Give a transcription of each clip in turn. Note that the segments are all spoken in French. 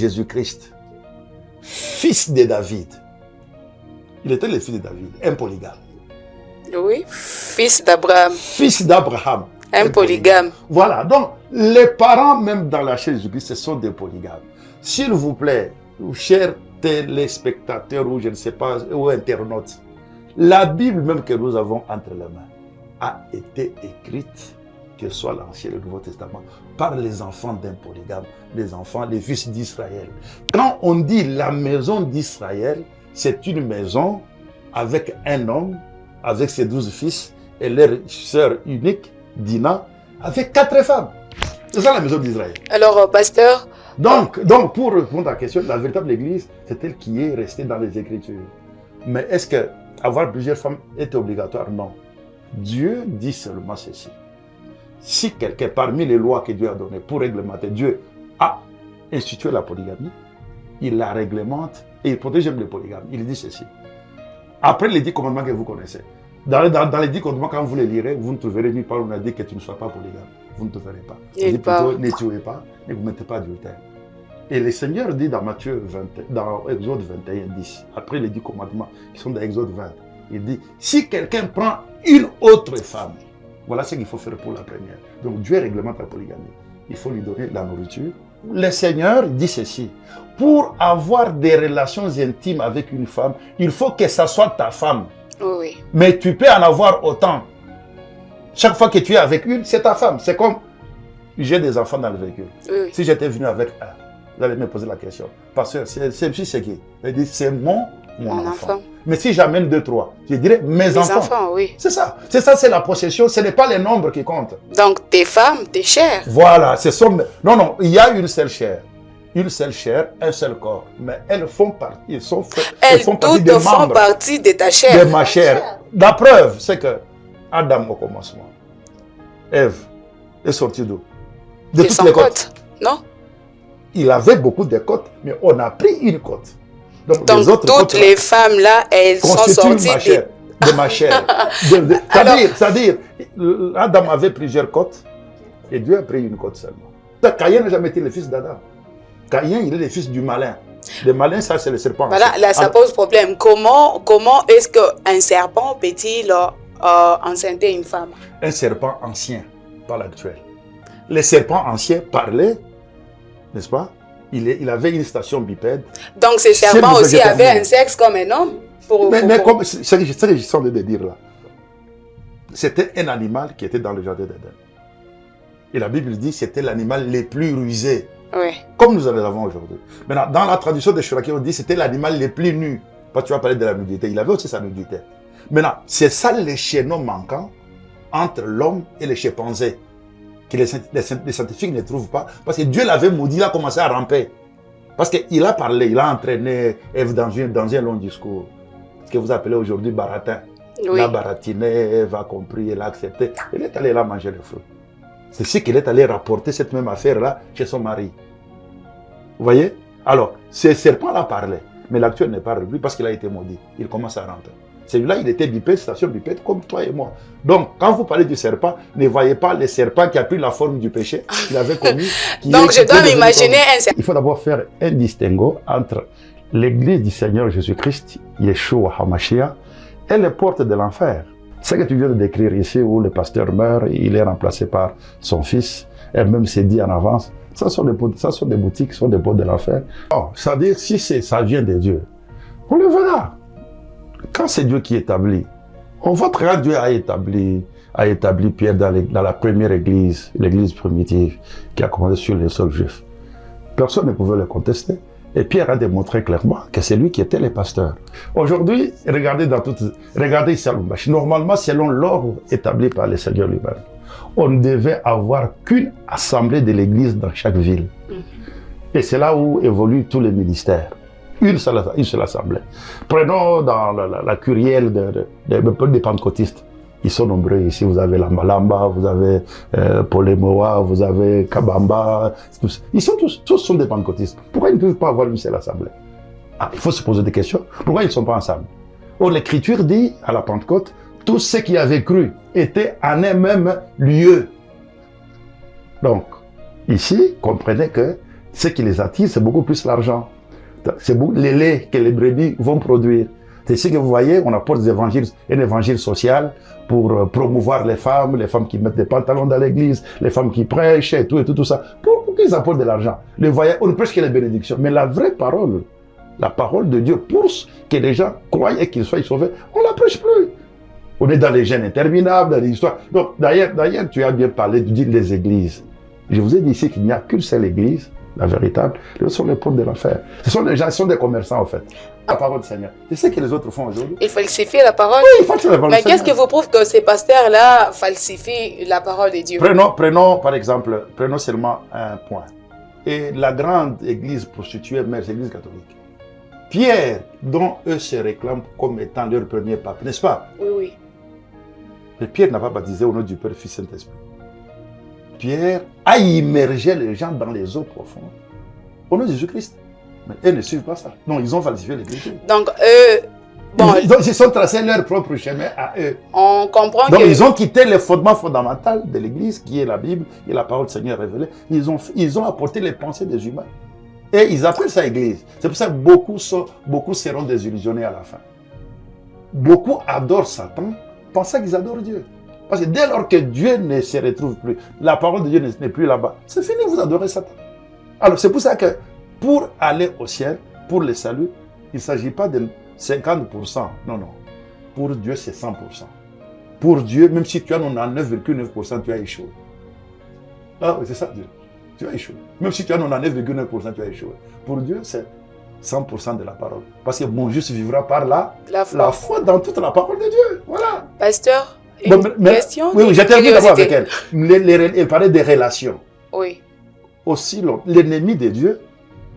Jésus-Christ, fils de David. Il était le fils de David, un polygame. Oui, fils d'Abraham. Fils d'Abraham. Un polygame. Voilà, donc les parents même dans la chair de Jésus-Christ, ce sont des polygames. S'il vous plaît, chers téléspectateurs ou je ne sais pas, ou internautes, la Bible même que nous avons entre les mains a été écrite, que ce soit l'Ancien et le Nouveau Testament, par les enfants d'un polygame, les fils d'Israël. Quand on dit la maison d'Israël, c'est une maison avec un homme, avec ses 12 fils et leur sœur unique, Dina, avec 4 femmes. C'est ça la maison d'Israël. Alors, pasteur... Donc, pour répondre à la question, la véritable Église, c'est elle qui est restée dans les Écritures. Mais est-ce que avoir plusieurs femmes est obligatoire? Non. Dieu dit seulement ceci. Si quelqu'un, parmi les lois que Dieu a données pour réglementer, Dieu a institué la polygamie, il la réglemente et il protège même les polygames. Il dit ceci. Après les 10 commandements que vous connaissez, dans les 10 commandements, quand vous les lirez, vous ne trouverez nulle part où on a dit que tu ne sois pas polygame. Vous ne trouverez pas. Il dit plutôt, ne tuez pas et vous ne mettez pas adultère. Et le Seigneur dit dans Matthieu 20, dans Exode 21, 10, après les 10 commandements qui sont dans Exode 20, il dit, si quelqu'un prend une autre femme, voilà ce qu'il faut faire pour la première. Donc Dieu réglemente la polygamie. Il faut lui donner la nourriture. Le Seigneur dit ceci, pour avoir des relations intimes avec une femme, il faut que ça soit ta femme. Oui. Mais tu peux en avoir autant. Chaque fois que tu es avec une, c'est ta femme. C'est comme, j'ai des enfants dans le véhicule. Oui. Si j'étais venu avec un, vous allez me poser la question. Parce que c'est qui? Il dit, c'est mon enfant. Mais si j'amène 2, 3, je dirais mes enfants. Oui. C'est ça. C'est ça, c'est la possession. Ce n'est pas les nombres qui comptent. Donc, tes femmes, tes chairs. Voilà. Non, il y a une seule chair. Une seule chair, un seul corps. Mais elles font partie. Elles font partie des membres. Font partie de ta chair. De ma chair. La preuve, c'est que Adam au commencement, Ève est sortie d'où? De toutes les côtes. Non? Il avait beaucoup de côtes, mais on a pris une côte. Donc les autres toutes les femmes là, elles sont sorties de ma chair. C'est-à-dire, Adam avait plusieurs côtes et Dieu a pris une côte seulement. Caïn n'a jamais été le fils d'Adam. Caïn, il est le fils du malin. Le malin, ça, c'est le serpent. Voilà, là, ça pose problème. Comment est-ce qu'un serpent peut-il enceinter une femme? Un serpent ancien, pas l'actuel. Les serpents anciens parlaient, n'est-ce pas? Il avait une station bipède. Donc, ces serpents aussi avaient un sexe comme un homme? Mais comme ce que je suis en train de dire là, c'était un animal qui était dans le jardin d'Éden. Et la Bible dit que c'était l'animal le plus rusé. Oui. Comme nous en avons aujourd'hui. Maintenant, dans la tradition des Cherokee, on dit que c'était l'animal le plus nu. Parce que tu vas parler de la nudité. Il avait aussi sa nudité. Maintenant, c'est ça le chaînon manquant entre l'homme et les chimpanzés. Que les scientifiques ne trouvent pas. Parce que Dieu l'avait maudit, il a commencé à ramper. Parce qu'il a parlé, il a entraîné Ève dans un long discours. Ce que vous appelez aujourd'hui baratin. Oui. Il a baratiné, Ève a compris, elle a accepté. Elle est allée là manger le fruit. C'est ce qu'il est allé rapporter cette même affaire-là chez son mari. Vous voyez? Alors, ce serpent-là parlait, mais l'actuel n'est pas revenu parce qu'il a été maudit. Il commence à rentrer. Celui-là, il était bipède, station bipède, comme toi et moi. Donc, quand vous parlez du serpent, ne voyez pas le serpent qui a pris la forme du péché qu'il avait commis. Donc, je dois m'imaginer un serpent. Il faut d'abord faire un distinguo entre l'église du Seigneur Jésus-Christ, Yeshua HaMashiach, et les portes de l'enfer. Ce que tu viens de décrire ici, où le pasteur meurt, il est remplacé par son fils, et même c'est dit en avance, ça sont des boutiques, ce sont des portes de l'enfer. C'est-à-dire, si ça vient de Dieu, on le verra. Quand c'est Dieu qui établit, on voit que Dieu a établi Pierre dans la première église, l'église primitive, qui a commencé sur les sols juifs. Personne ne pouvait le contester. Et Pierre a démontré clairement que c'est lui qui était le pasteur. Aujourd'hui, regardez ici à Lubumbashi. Normalement, selon l'ordre établi par le Seigneur lui-même, on ne devait avoir qu'une assemblée de l'église dans chaque ville. Et c'est là où évoluent tous les ministères. Une seule assemblée. Prenons dans la curielle des pentecôtistes. Ils sont nombreux ici. Vous avez la Malamba, vous avez Polemoa, vous avez Kabamba. Ils sont tous sont des pentecôtistes. Pourquoi ils ne peuvent pas avoir une seule assemblée? Il faut se poser des questions. Pourquoi ils ne sont pas ensemble? Or, l'Écriture dit à la Pentecôte, tous ceux qui avaient cru étaient en un même lieu. Donc, ici, comprenez que ce qui les attire, c'est beaucoup plus l'argent. C'est les laits que les brebis vont produire. C'est ce que vous voyez, on apporte des évangiles, un évangile social pour promouvoir les femmes qui mettent des pantalons dans l'église, les femmes qui prêchent et tout ça. Pour qu'ils apportent de l'argent. On ne prêche que les bénédictions. Mais la vraie parole, la parole de Dieu, pour que les gens croient et qu'ils soient sauvés, on ne la prêche plus. On est dans les gènes interminables, dans les histoires. Donc, d'ailleurs, tu as bien parlé des églises. Je vous ai dit ici qu'il n'y a qu'une seule église, la véritable. Ce sont les portes de l'enfer. Ce sont les gens, ce sont des commerçants, en fait. La parole du Seigneur. C'est ce que les autres font aujourd'hui. Ils falsifient la parole. Oui, ils falsifient la parole. Mais qu'est-ce qui vous prouve que ces pasteurs-là falsifient la parole de Dieu? Prenons, par exemple, seulement un point. Et la grande église prostituée, mère, c'est l'église catholique. Pierre, dont eux se réclament comme étant leur premier pape, n'est-ce pas? Oui, oui. Mais Pierre n'a pas baptisé au nom du Père, Fils, Saint-Esprit. Pierre a immergé les gens dans les eaux profondes au nom de Jésus-Christ. Mais eux ne suivent pas ça. Non, ils ont falsifié l'Écriture. Donc, eux... Bon, ils sont tracés leur propre chemin à eux. On comprend Donc, ils ont quitté le fondement fondamental de l'Église, qui est la Bible et la parole du Seigneur révélée. Ils ont apporté les pensées des humains. Et ils appellent ça Église. C'est pour ça que beaucoup seront désillusionnés à la fin. Beaucoup adorent Satan, pensant qu'ils adorent Dieu. Parce que dès lors que Dieu ne se retrouve plus, la parole de Dieu n'est plus là-bas, c'est fini, vous adorez Satan. Alors, c'est pour ça que pour aller au ciel, pour le salut, il ne s'agit pas de 50%. Non, non. Pour Dieu, c'est 100%. Pour Dieu, même si tu as 99,9%, tu as échoué. Ah oui, c'est ça, Dieu. Tu as échoué. Même si tu as 99,9%, tu as échoué. Pour Dieu, c'est 100% de la parole. Parce que mon juste vivra par la foi dans toute la parole de Dieu. Voilà. Pasteur, une question. Oui, j'ai terminé d'abord avec elle. Elle parlait des relations. Oui. Aussi, l'ennemi de Dieu,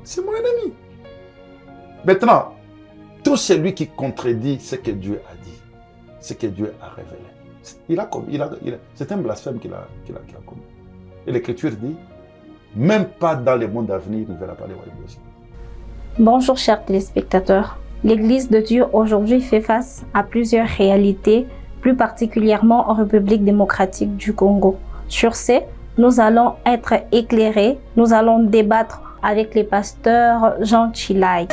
c'est mon ennemi. Maintenant, tout celui qui contredit ce que Dieu a dit, ce que Dieu a révélé, c'est un blasphème qu'il a commis. Et l'Écriture dit, même pas dans le monde à venir, il ne verra pas les royaumes de Dieu. Bonjour chers téléspectateurs. L'Église de Dieu aujourd'hui fait face à plusieurs réalités, plus particulièrement en République démocratique du Congo. Sur ce, nous allons être éclairés, nous allons débattre avec les pasteurs Jean Chilai.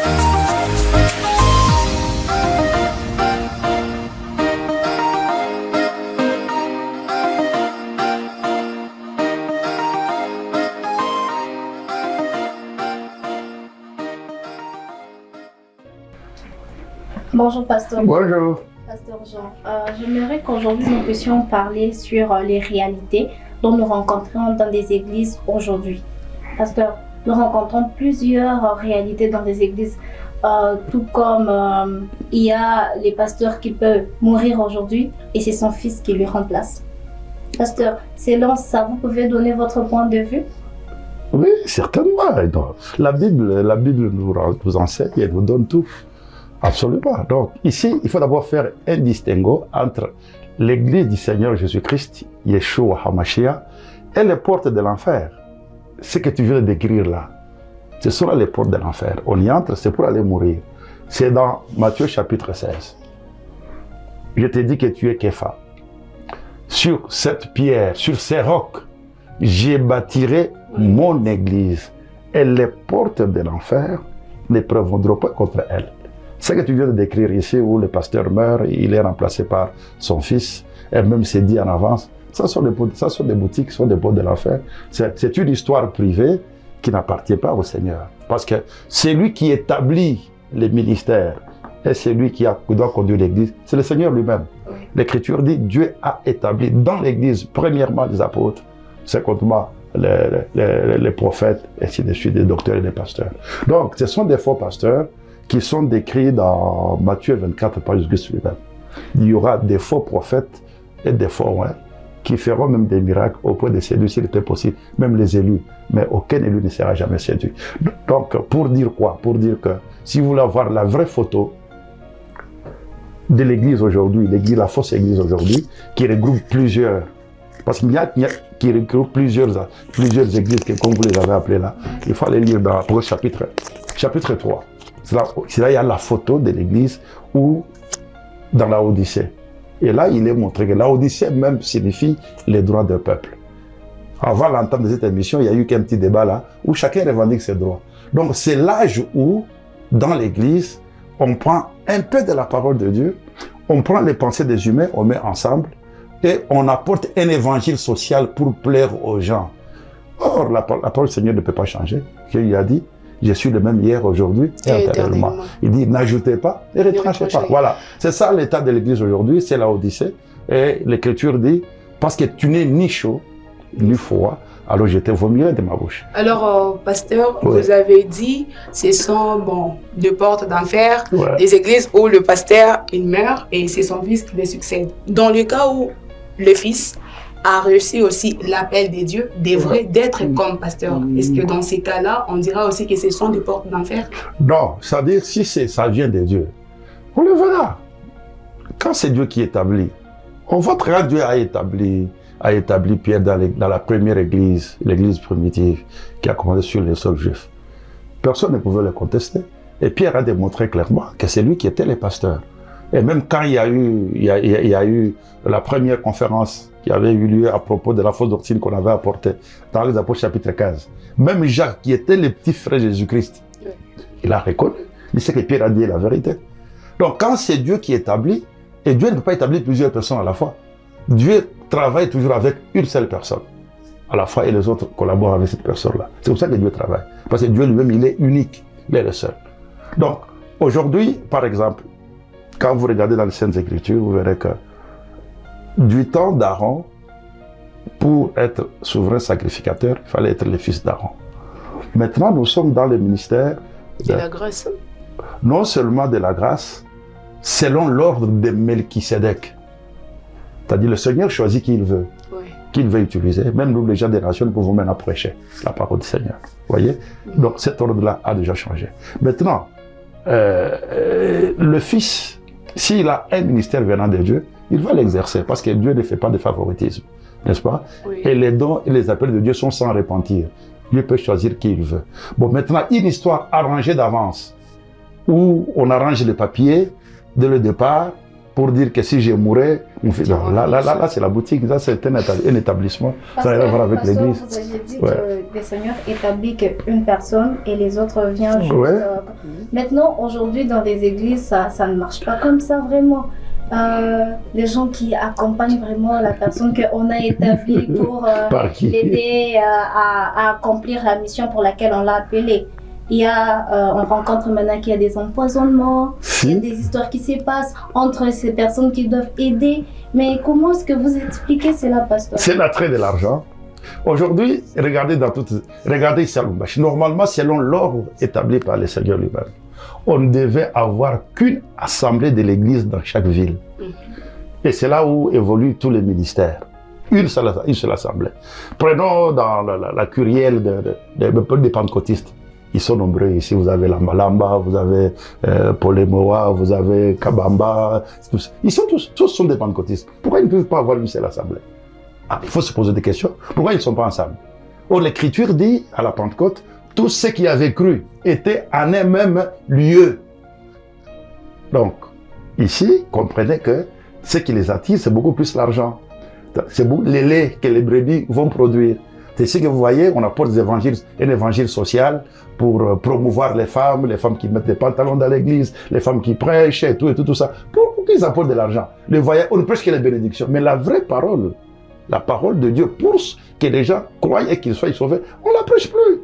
Bonjour pasteur. Bonjour. Pasteur Jean, j'aimerais qu'aujourd'hui nous puissions parler sur les réalités dont nous rencontrons dans des églises aujourd'hui. Pasteur, nous rencontrons plusieurs réalités dans des églises, tout comme il y a les pasteurs qui peuvent mourir aujourd'hui et c'est son fils qui lui remplace. Pasteur, selon ça, vous pouvez donner votre point de vue? Oui, certainement. La Bible nous enseigne et nous donne tout. Absolument. Donc ici, il faut d'abord faire un distinguo entre l'église du Seigneur Jésus-Christ, Yeshua HaMashiach, et les portes de l'enfer. Ce que tu viens de décrire là, ce sont les portes de l'enfer. On y entre, c'est pour aller mourir. C'est dans Matthieu chapitre 16. Je t'ai dit que tu es Képha. Sur cette pierre, sur ces rocs, j'ai bâtirai mon église. Et les portes de l'enfer ne prévaudront pas contre elle. Ce que tu viens de décrire ici, où le pasteur meurt, il est remplacé par son fils, et même c'est dit en avance, ça sont des boutiques, ce sont des portes de l'enfer. C'est une histoire privée qui n'appartient pas au Seigneur. Parce que c'est lui qui établit les ministères, et c'est lui qui doit conduire l'église, c'est le Seigneur lui-même. L'Écriture dit, Dieu a établi dans l'église, premièrement les apôtres, secondement les prophètes, et ainsi de suite, les docteurs et les pasteurs. Donc, ce sont des faux pasteurs qui sont décrits dans Matthieu 24 par Jésus-Christ lui-même. Il y aura des faux prophètes et des faux rois qui feront même des miracles au point de séduire, s'il était possible, même les élus. Mais aucun élu ne sera jamais séduit. Donc, pour dire quoi? Pour dire que si vous voulez avoir la vraie photo de l'église aujourd'hui, la fausse église aujourd'hui, qui regroupe plusieurs, parce qu'il y a qui regroupe plusieurs églises, comme vous les avez appelées là, il faut aller lire dans le chapitre 3. C'est là il y a la photo de l'église ou dans la Odyssée. Et là, il est montré que la Odyssée même signifie les droits du peuple. Avant l'entente de cette émission, il y a eu qu'un petit débat là, où chacun revendique ses droits. Donc c'est l'âge où, dans l'Église, on prend un peu de la parole de Dieu, on prend les pensées des humains, on met ensemble, et on apporte un évangile social pour plaire aux gens. Or, la parole du Seigneur ne peut pas changer. Il a dit, je suis le même hier, aujourd'hui et éternellement. Il dit, n'ajoutez pas et retranchez pas. Voilà, c'est ça l'état de l'Église aujourd'hui, c'est la Odyssée. Et l'Écriture dit, parce que tu n'es ni chaud, ni froid, alors je te vomirai de ma bouche. Alors, pasteur, vous avez dit, ce sont deux portes d'enfer, des églises où le pasteur, il meurt et c'est son fils qui le succède. Dans le cas où le fils a reçu aussi l'appel de Dieu, devrait d'être comme pasteur. Est-ce que dans ces cas-là, on dira aussi que ce sont des portes d'enfer? Non, c'est-à-dire si ça vient de Dieu, on le verra. Quand c'est Dieu qui établit, on voit très bien Dieu a établi Pierre dans la première église, l'église primitive, qui a commencé sur les sols juifs. Personne ne pouvait le contester. Et Pierre a démontré clairement que c'est lui qui était le pasteur. Et même quand il y a eu la première conférence qui avait eu lieu à propos de la fausse doctrine qu'on avait apportée dans les Apôtres chapitre 15, même Jacques, qui était le petit frère de Jésus-Christ, il a reconnu. Il sait que Pierre a dit la vérité. Donc quand c'est Dieu qui établit, et Dieu ne peut pas établir plusieurs personnes à la fois. Dieu travaille toujours avec une seule personne à la fois et les autres collaborent avec cette personne-là. C'est comme ça que Dieu travaille. Parce que Dieu lui-même, il est unique, il est le seul. Donc, aujourd'hui, par exemple, quand vous regardez dans les Saintes Écritures, vous verrez que du temps d'Aaron, pour être souverain sacrificateur, il fallait être le fils d'Aaron. Maintenant, nous sommes dans le ministère de la grâce. Non seulement de la grâce, selon l'ordre de Melchisédek. C'est-à-dire le Seigneur choisit qui il veut, qu'il veut utiliser. Même nous, les gens des nations, nous pouvons maintenant prêcher la parole du Seigneur. Vous voyez? Donc cet ordre-là a déjà changé. Maintenant, le Fils, s'il a un ministère venant de Dieu, il va l'exercer parce que Dieu ne fait pas de favoritisme, n'est-ce pas? Et les dons et les appels de Dieu sont sans repentir. Dieu peut choisir qui il veut. Bon, maintenant, une histoire arrangée d'avance, où on arrange les papiers dès le départ, pour dire que si je mourais, on fait... non, là c'est la boutique, là c'est un établissement, ça n'a rien à voir avec l'église. Vous avez dit que le Seigneur établit qu'une personne et les autres viennent juste... Maintenant, aujourd'hui, dans les églises, ça ne marche pas comme ça vraiment. Les gens qui accompagnent vraiment la personne qu'on a établie pour l'aider à accomplir la mission pour laquelle on l'a appelé. On rencontre maintenant qu'il y a des empoisonnements, il y a des histoires qui se passent entre ces personnes qui doivent aider. Mais comment est-ce que vous expliquez cela, pasteur? C'est l'attrait de l'argent. Aujourd'hui, regardez ici à Lubumbashi. Normalement, selon l'ordre établi par le Seigneur lui-même, on ne devait avoir qu'une assemblée de l'église dans chaque ville. Et c'est là où évoluent tous les ministères. Une seule assemblée. Prenons dans la curielle des pentecôtistes. Ils sont nombreux ici. Vous avez Lambalamba, vous avez Polemoa, vous avez Kabamba. Ils sont tous sont des pentecôtistes. Pourquoi ils ne peuvent pas avoir une seule assemblée? Il faut se poser des questions. Pourquoi ils ne sont pas ensemble? Or, l'Écriture dit à la Pentecôte, tous ceux qui avaient cru étaient en un même lieu. Donc, ici, comprenez que ce qui les attire, c'est beaucoup plus l'argent. C'est les laits que les brebis vont produire. C'est ce que vous voyez, on apporte un évangile social pour promouvoir les femmes qui mettent des pantalons dans l'église, les femmes qui prêchent et tout ça. Pour qu'ils apportent de l'argent. On ne prêche que les bénédictions. Mais la vraie parole, la parole de Dieu, pour que les gens croient et qu'ils soient sauvés, on ne la prêche plus.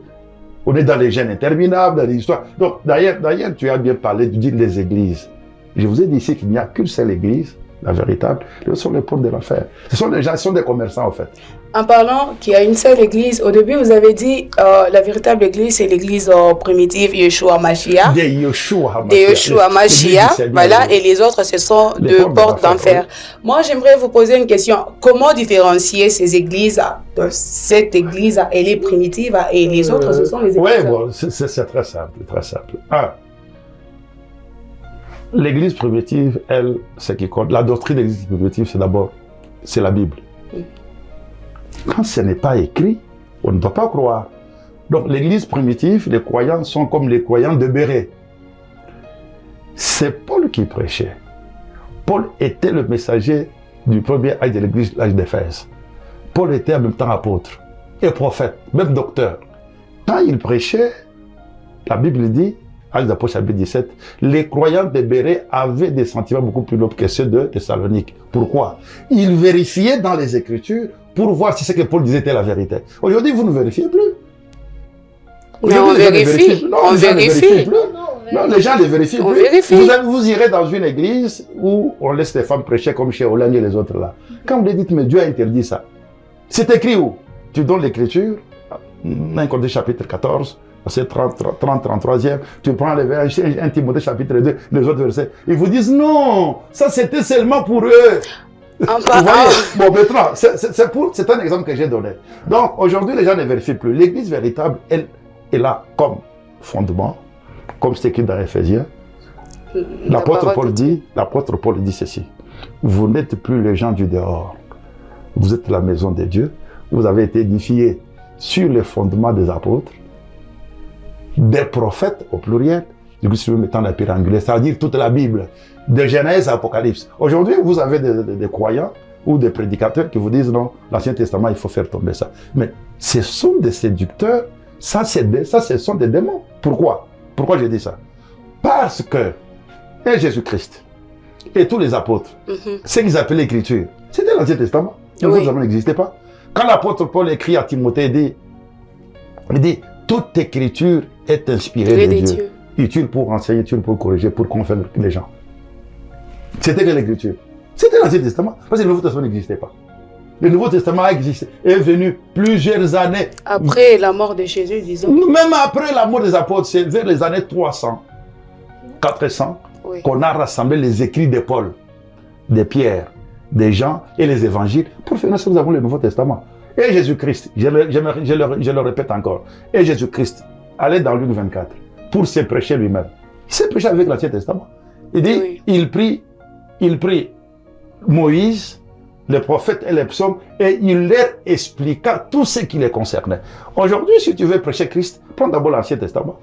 On est dans les gènes interminables, dans les histoires. Donc, d'ailleurs, tu as bien parlé des églises. Je vous ai dit ici qu'il n'y a qu'une seule église, la véritable. Ce sont les portes de l'enfer. Ce sont des gens, ce sont des commerçants, en fait. En parlant qu'il y a une seule église, au début, vous avez dit la véritable église, c'est l'église primitive Yeshua Mashiach. De Yeshua Mashiach, voilà, et les autres, ce sont deux portes d'enfer. Moi, j'aimerais vous poser une question. Comment différencier ces églises, cette église, elle est primitive, et les autres, ce sont les églises? Oui, bon, c'est très simple, très simple. L'église primitive, elle, ce qui compte, la doctrine de l'église primitive, c'est la Bible. Quand ce n'est pas écrit, on ne doit pas croire. Donc l'église primitive, les croyants sont comme les croyants de Béret. C'est Paul qui prêchait. Paul était le messager du premier âge de l'église, l'âge d'Éphèse. Paul était en même temps apôtre. et prophète, même docteur. Quand il prêchait, la Bible dit, Actes des Apôtres chapitre 17, les croyants de Bérée avaient des sentiments beaucoup plus nobles que ceux de Thessalonique. Pourquoi? Ils vérifiaient dans les Écritures pour voir si ce que Paul disait était la vérité. Aujourd'hui, vous ne vérifiez plus. Mais on vérifie. Non, les gens ne vérifient plus. Non, les gens ne vérifient plus. Vous irez dans une église où on laisse les femmes prêcher comme chez Hollande et les autres là. Quand vous dites, mais Dieu a interdit ça. C'est écrit où? Tu donnes l'écriture, 1 Corinthiens chapitre 14, verset 30, 33e, tu prends les versets, 1 Timothée chapitre 2, les autres versets. Ils vous disent non, ça c'était seulement pour eux. Vous voyez? Bon, maintenant, c'est un exemple que j'ai donné. Donc, aujourd'hui, les gens ne vérifient plus. L'église véritable, elle est là comme fondement, comme c'est écrit dans Éphésiens. L'apôtre Paul dit ceci. Vous n'êtes plus les gens du dehors. Vous êtes la maison de Dieu. Vous avez été édifiés sur les fondements des apôtres, des prophètes au pluriel, du coup, si vous mettez la pierre angulaire, c'est-à-dire toute la Bible, de Genèse à Apocalypse. Aujourd'hui, vous avez des croyants ou des prédicateurs qui vous disent non, l'Ancien Testament, il faut faire tomber ça. Mais ce sont des séducteurs, ça, ce sont des démons. Pourquoi? Pourquoi j'ai dit ça? Parce que Jésus-Christ et tous les apôtres, ce qu'ils appelaient l'écriture, c'était l'Ancien Testament. Le Nouveau Testament n'existait pas. Quand l'apôtre Paul écrit à Timothée, il dit toute écriture est inspirée de Dieu. Utile pour enseigner, utile pour corriger, pour convaincre les gens. C'était que l'écriture. C'était l'Ancien Testament. Parce que le Nouveau Testament n'existait pas. Le Nouveau Testament est venu plusieurs années. Après la mort de Jésus, disons. Même après la mort des apôtres, c'est vers les années 300, 400, qu'on a rassemblé les écrits de Paul, de Pierre, des Jean et les évangiles pour faire ce que nous avons le Nouveau Testament. Et Jésus-Christ, je le répète encore, et Jésus-Christ allait dans Luc 24 pour se prêcher lui-même. Il s'est prêché avec l'Ancien Testament. Il dit, il prit Moïse, les prophètes et les psaumes, et il leur expliqua tout ce qui les concernait. Aujourd'hui, si tu veux prêcher Christ, prends d'abord l'Ancien Testament.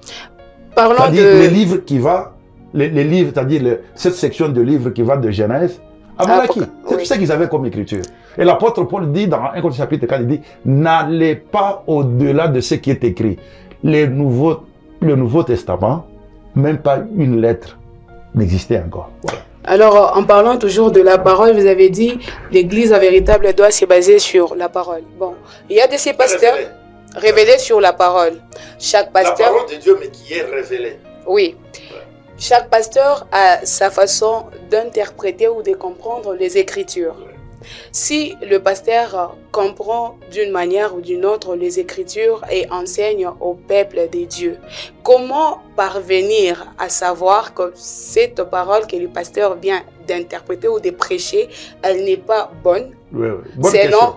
C'est-à-dire les livres qui vont, les livres, c'est-à-dire cette section de livres qui va de Genèse à Malachie. C'est tout ce qu'ils avaient comme écriture. Et l'apôtre Paul dit dans 1 Corinthiens chapitre 4, il dit, n'allez pas au-delà de ce qui est écrit. Le Nouveau Testament, même pas une lettre n'existait encore. Voilà. Alors, en parlant toujours de la parole, vous avez dit, l'église véritable doit se baser sur la parole. Bon, il y a de ces pasteurs révélés sur la parole. Chaque pasteur... La parole de Dieu, mais qui est révélée. Oui. Chaque pasteur a sa façon d'interpréter ou de comprendre les Écritures. Si le pasteur comprend d'une manière ou d'une autre les Écritures et enseigne au peuple de Dieu, comment parvenir à savoir que cette parole que le pasteur vient d'interpréter ou de prêcher, elle n'est pas bonne, selon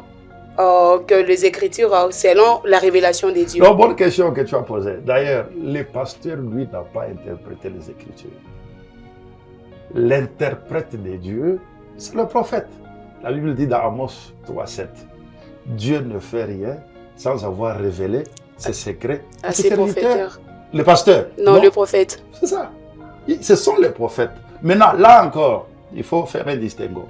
que les Écritures, selon la révélation de Dieu? Non, bonne question que tu as posée. D'ailleurs, le pasteur, lui, n'a pas interprété les Écritures. L'interprète de Dieu, c'est le prophète. La Bible dit dans Amos 3,7, Dieu ne fait rien sans avoir révélé ses secrets à ses serviteurs. Le pasteur. Non, le prophète. C'est ça. Ce sont les prophètes. Maintenant, là encore, il faut faire un distinguo.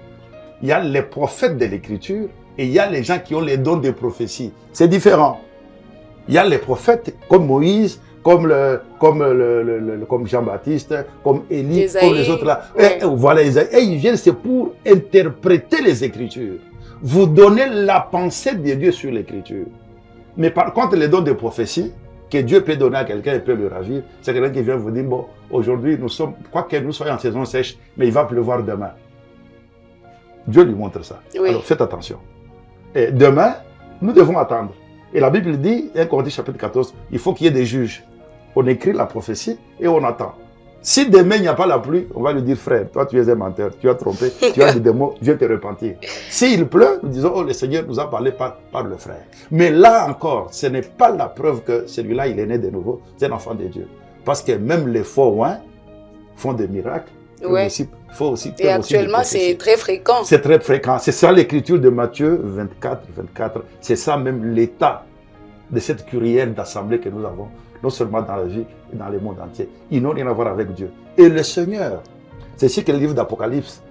Il y a les prophètes de l'Écriture et il y a les gens qui ont les dons de prophétie. C'est différent. Il y a les prophètes comme Moïse, comme Jean-Baptiste, comme Élie, Isaïe, comme les autres là. Et voilà, Isaïe. Et ils viennent, c'est pour interpréter les Écritures. Vous donnez la pensée de Dieu sur l'Écriture. Mais par contre, les dons de prophétie, que Dieu peut donner à quelqu'un et peut le ravir, c'est quelqu'un qui vient vous dire, bon, aujourd'hui, quoique nous soyons en saison sèche, mais il va pleuvoir demain. Dieu lui montre ça. Oui. Alors faites attention. Et demain, nous devons attendre. Et la Bible dit, 1 Corinthiens chapitre 14, il faut qu'il y ait des juges. On écrit la prophétie et on attend. Si demain il n'y a pas la pluie, on va lui dire, frère, toi tu es un menteur, tu as trompé, tu as dit des mots, viens te repentir. S'il pleut, nous disons, oh le Seigneur nous a parlé par le frère. Mais là encore, ce n'est pas la preuve que celui-là il est né de nouveau, c'est un enfant de Dieu. Parce que même les faux oins font des miracles. Ouais. Et actuellement, c'est très fréquent. C'est très fréquent. C'est ça l'écriture de Matthieu 24. C'est ça même l'état de cette cuillère d'assemblée que nous avons, non seulement dans la vie, mais dans le monde entier. Ils n'ont rien à voir avec Dieu. Et le Seigneur, c'est sûr que le livre d'Apocalypse,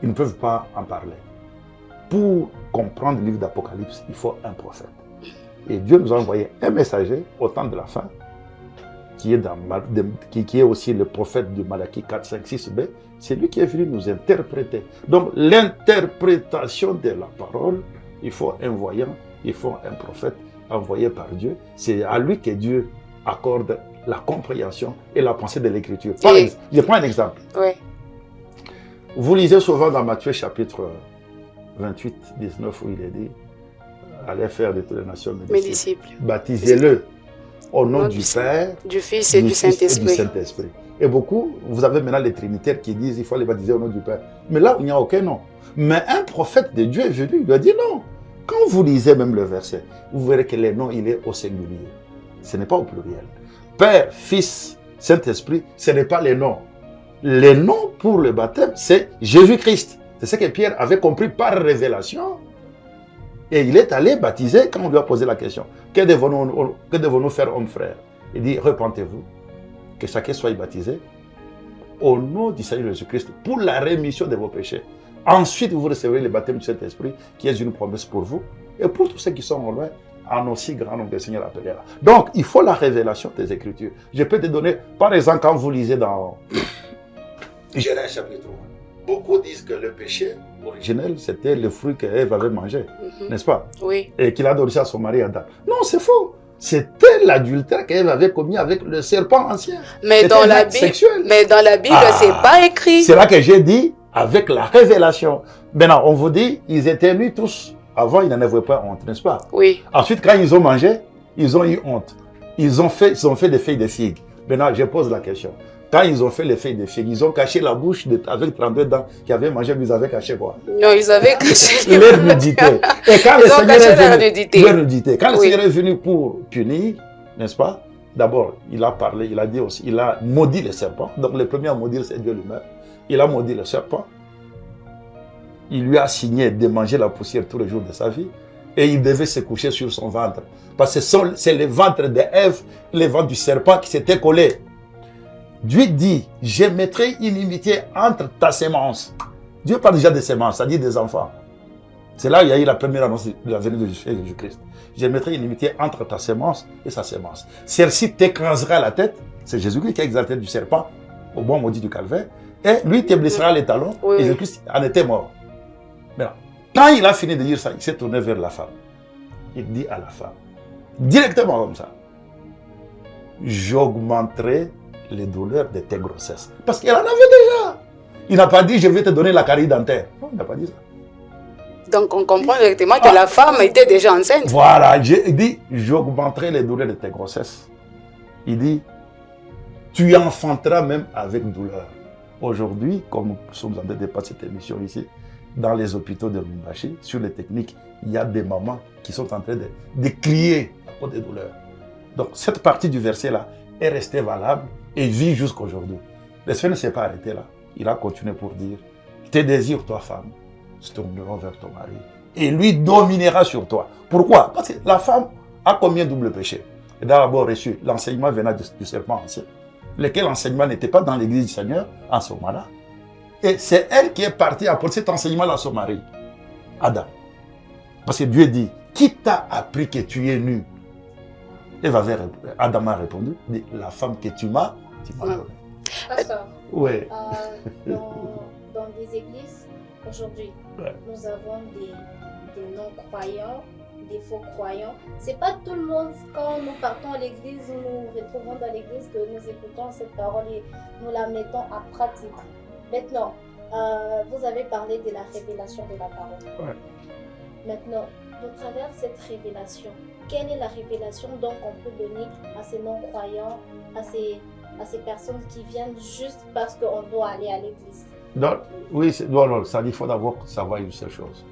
ils ne peuvent pas en parler. Pour comprendre le livre d'Apocalypse, il faut un prophète. Et Dieu nous a envoyé un messager au temps de la fin, qui est aussi le prophète de Malachie 4, 5, 6b. C'est lui qui est venu nous interpréter. Donc l'interprétation de la parole, il faut un voyant, il faut un prophète envoyé par Dieu. C'est à lui que Dieu accorde la compréhension et la pensée de l'écriture. Je prends un exemple. Oui. Vous lisez souvent dans Matthieu chapitre 28, 19, où il est dit, allez faire de toutes les nations mes disciples. Baptisez-le au nom du Père, du Fils et du Saint-Esprit. Et beaucoup, vous avez maintenant les trinitaires qui disent il faut les baptiser au nom du Père. Mais là, il n'y a aucun nom. Mais un prophète de Dieu est venu, il lui a dit non. Quand vous lisez même le verset, vous verrez que le nom, il est au singulier. Ce n'est pas au pluriel. Père, Fils, Saint-Esprit, ce n'est pas les noms. Les noms pour le baptême, c'est Jésus-Christ. C'est ce que Pierre avait compris par révélation. Et il est allé baptiser quand on lui a posé la question. Que devons-nous faire, homme frère? Il dit, repentez-vous, que chacun soit baptisé au nom du Seigneur Jésus-Christ pour la rémission de vos péchés. Ensuite, vous recevrez le baptême du Saint-Esprit, qui est une promesse pour vous et pour tous ceux qui sont en loin, en aussi grand nombre que le Seigneur appellera. Donc, il faut la révélation des Écritures. Je peux te donner, par exemple, quand vous lisez dans Genèse chapitre 1, beaucoup disent que le péché originel, c'était le fruit qu'Ève avait mangé, n'est-ce pas? Oui. Et qu'il a donné ça à son mari Adam. Non, c'est faux. C'était l'adultère qu'Ève avait commis avec le serpent ancien. Mais dans la Bible, c'est pas écrit. C'est là que j'ai dit, avec la révélation. Maintenant, on vous dit, ils étaient nus tous. Avant, ils n'en avaient pas honte, n'est-ce pas? Oui. Ensuite, quand ils ont mangé, ils ont eu honte. Ils ont fait des feuilles de figues. Maintenant, je pose la question. Quand ils ont fait les feuilles de figues, ils ont caché la bouche avec 32 dents qui avaient mangé, mais ils avaient caché quoi? Non, ils avaient caché leur nudité. Et quand le Seigneur est venu, leur nudité. Quand le Oui. Seigneur est venu pour punir, n'est-ce pas? D'abord, il a parlé, il a dit aussi, il a maudit le serpent. Donc le premier à maudire, c'est Dieu lui-même. Il a maudit le serpent. Il lui a assigné de manger la poussière tous les jours de sa vie. Et il devait se coucher sur son ventre. Parce que c'est le ventre d'Ève, le ventre du serpent qui s'était collé. Dieu dit, je mettrai une inimitié entre ta sémence. Dieu parle déjà de sémence, ça dit des enfants. C'est là où il y a eu la première annonce de la venue de Jésus-Christ. Je mettrai une inimitié entre ta sémence et sa sémence. Celle-ci t'écrasera la tête. C'est Jésus-Christ qui a exalté du serpent au bon maudit du calvaire. Et lui te blessera les talons. Oui. Et Jésus-Christ en était mort. Maintenant, quand il a fini de dire ça, il s'est tourné vers la femme. Il dit à la femme, directement comme ça, j'augmenterai les douleurs de tes grossesses. Parce qu'elle en avait déjà. Il n'a pas dit, je vais te donner la carie dentaire. Non, il n'a pas dit ça. Donc on comprend directement que la femme était déjà enceinte. Voilà, il dit, j'augmenterai les douleurs de tes grossesses. Il dit, tu enfanteras même avec douleur. Aujourd'hui, comme nous sommes en train de passer cette émission ici, dans les hôpitaux de Lubumbashi, sur les techniques, il y a des mamans qui sont en train de crier à cause des douleurs. Donc cette partie du verset-là est restée valable et vit jusqu'aujourd'hui. Le Seigneur ne s'est pas arrêté là. Il a continué pour dire, tes désirs, toi femme, se tourneront vers ton mari et lui dominera sur toi. Pourquoi? Parce que la femme a combien de double péché? Elle a d'abord reçu l'enseignement venant du serpent ancien, lequel enseignement n'était pas dans l'église du Seigneur en ce moment-là. Et c'est elle qui est partie apporter cet enseignement à son mari, Adam. Parce que Dieu dit, qui t'a appris que tu es nu? Adam a répondu, la femme que tu m'as donnée. Pasteur, Oui. dans des églises, aujourd'hui, nous avons des non-croyants, des faux croyants. C'est pas tout le monde, quand nous partons à l'église ou nous retrouvons dans l'église, que nous écoutons cette parole et nous la mettons en pratique. Maintenant, vous avez parlé de la révélation de la parole. Ouais. Maintenant, de travers cette révélation, quelle est la révélation donc on peut donner à ces non-croyants, à ces personnes qui viennent juste parce qu'on doit aller à l'église? Oui, ça dit qu'il faut d'abord savoir une seule chose.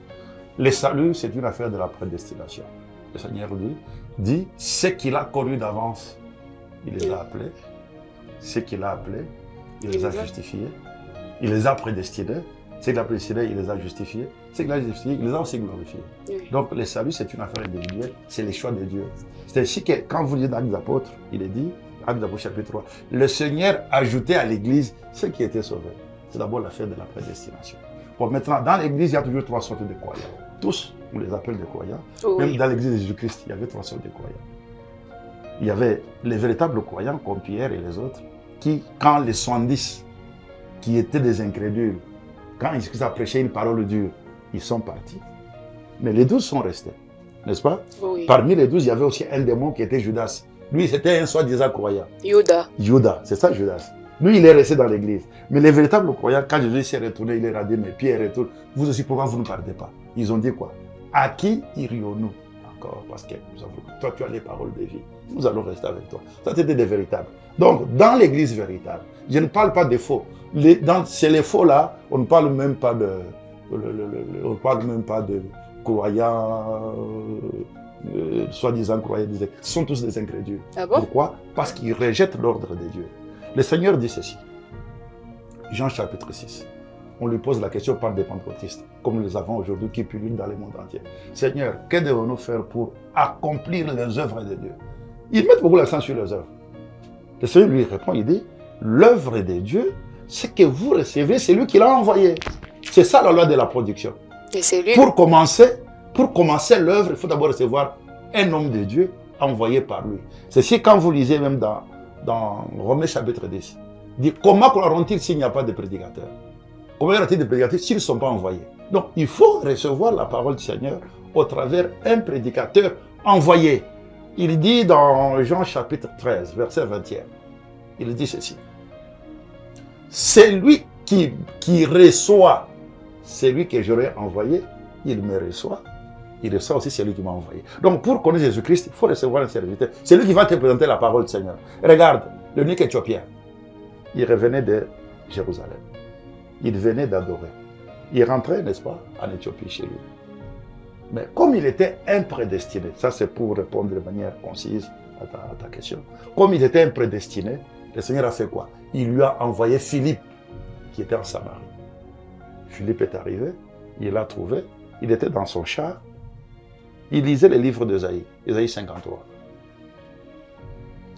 Le salut, c'est une affaire de la prédestination. Le Seigneur dit, ce qu'il a connu d'avance, il les a appelés. Ce qu'il a appelés, il les a justifiés. Il les a prédestinés. Ce qu'il a prédestiné, il les a justifiés. Ce qu'il a justifié, il les a aussi glorifiés. Oui. Donc le salut, c'est une affaire individuelle, c'est le choix de Dieu. C'est ainsi que quand vous lisez dans Actes des Apôtres, il est dit, Actes des Apôtres chapitre 3, le Seigneur ajoutait à l'église ceux qui étaient sauvés. C'est d'abord l'affaire de la prédestination. Bon, maintenant, dans l'église, il y a toujours trois sortes de croyants. Tous on les appelle des croyants. Oui. Même dans l'église de Jésus-Christ, il y avait 3 sortes de croyants. Il y avait les véritables croyants comme Pierre et les autres, qui, quand les 70, qui étaient des incrédules, quand Jésus-Christ a prêché une parole dure, ils sont partis. Mais les 12 sont restés, n'est-ce pas? Oui. Parmi les 12, il y avait aussi un démon qui était Judas. Lui, c'était un soi-disant croyant. Judas, c'est ça Judas. Lui, il est resté dans l'église. Mais les véritables croyants, quand Jésus s'est retourné, il leur a dit, mais Pierre retourne. Vous aussi, pourquoi vous ne partez pas? Ils ont dit quoi? À qui irions-nous encore? Parce que nous avons, toi, tu as les paroles de vie. Nous allons rester avec toi. Ça, c'était des véritables. Donc, dans l'église véritable, je ne parle pas des faux. C'est les faux là, on ne parle même pas de, croyants, soi-disant croyants. Ce sont tous des incrédules. Ah bon? Pourquoi? Parce qu'ils rejettent l'ordre de Dieu. Le Seigneur dit ceci. Jean chapitre 6. On lui pose la question par des pentecôtistes, comme nous les avons aujourd'hui, qui pullulent dans le monde entier. Seigneur, que devons-nous faire pour accomplir les œuvres de Dieu? Ils mettent beaucoup l'accent sur les œuvres. Le Seigneur lui répond, il dit, l'œuvre de Dieu, c'est que vous recevez, c'est lui qui l'a envoyé. C'est ça la loi de la production. Et c'est lui. Pour commencer l'œuvre, il faut d'abord recevoir un homme de Dieu envoyé par lui. C'est si quand vous lisez même dans Romains chapitre 10, dit comment croiront-ils s'il n'y a pas de prédicateurs? Comment y aura-t-il de prédicateurs s'ils ne sont pas envoyés? Donc il faut recevoir la parole du Seigneur au travers d'un prédicateur envoyé. Il dit dans Jean chapitre 13, verset 21, il dit ceci. C'est lui qui reçoit, c'est lui que j'aurais envoyé, il me reçoit. Il reçoit aussi celui qui m'a envoyé. Donc, pour connaître Jésus-Christ, il faut recevoir un serviteur. C'est lui qui va te présenter la parole du Seigneur. Regarde, le l'eunuque éthiopien, il revenait de Jérusalem. Il venait d'adorer. Il rentrait, n'est-ce pas, en Éthiopie chez lui. Mais comme il était imprédestiné, ça c'est pour répondre de manière concise à ta question. Comme il était imprédestiné, le Seigneur a fait quoi? Il lui a envoyé Philippe, qui était en Samarie. Philippe est arrivé, il l'a trouvé, il était dans son char. Il lisait les livres d'Ésaïe, Ésaïe 53.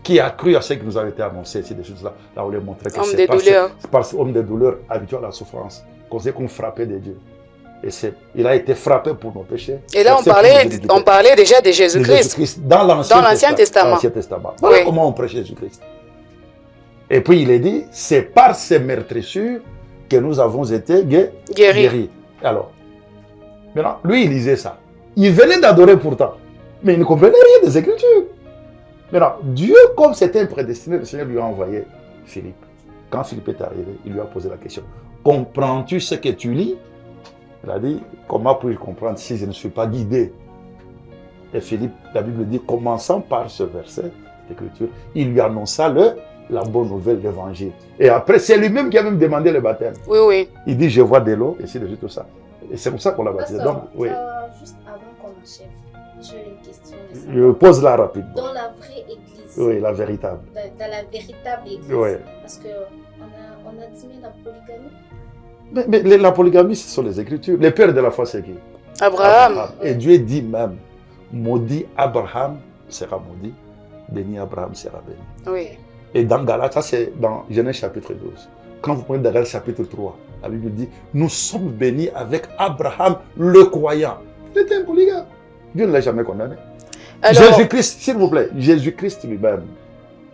Qui a cru à ce qui nous avait été annoncé, c'est des choses-là. Là, on lui montrait que c'est parce homme de douleur, habitué à la souffrance, qu'on sait qu'on frappait de Dieu. Et il a été frappé pour nos péchés. Et là, on parlait déjà de Jésus-Christ. Dans l'Ancien Testament. Voilà comment on prêche Jésus-Christ. Et puis il est dit, c'est par ces meurtrissures que nous avons été guéris. Alors, maintenant, lui, il lisait ça. Il venait d'adorer pourtant, mais il ne comprenait rien des Écritures. Maintenant, Dieu, comme c'était un prédestiné, le Seigneur lui a envoyé Philippe. Quand Philippe est arrivé, il lui a posé la question. Comprends-tu ce que tu lis? Il a dit, comment puis-je comprendre si je ne suis pas guidé? Et Philippe, la Bible dit, commençant par ce verset d'Écriture, il lui annonça la bonne nouvelle, l'évangile. Et après, c'est lui-même qui a même demandé le baptême. Oui, oui. Il dit, je vois de l'eau, et c'est de tout ça. Et c'est pour ça qu'on l'a baptisé. Donc, oui. Juste avant qu'on enchaîne, j'ai une question. Je pose-la rapidement. Dans la vraie église. Oui, la véritable. Dans la véritable église. Oui. Parce qu'on a admis la polygamie. Mais la polygamie, ce sont les Écritures. Les pères de la foi, c'est qui? Abraham. Et Dieu dit même, maudit Abraham sera maudit, béni Abraham sera béni. Oui. Et dans Galates, ça c'est dans Genèse chapitre 12. Quand vous prenez Galates chapitre 3, la Bible dit, nous sommes bénis avec Abraham le croyant. Il était un polygame. Dieu ne l'a jamais condamné. Jésus-Christ, s'il vous plaît, Jésus-Christ lui-même,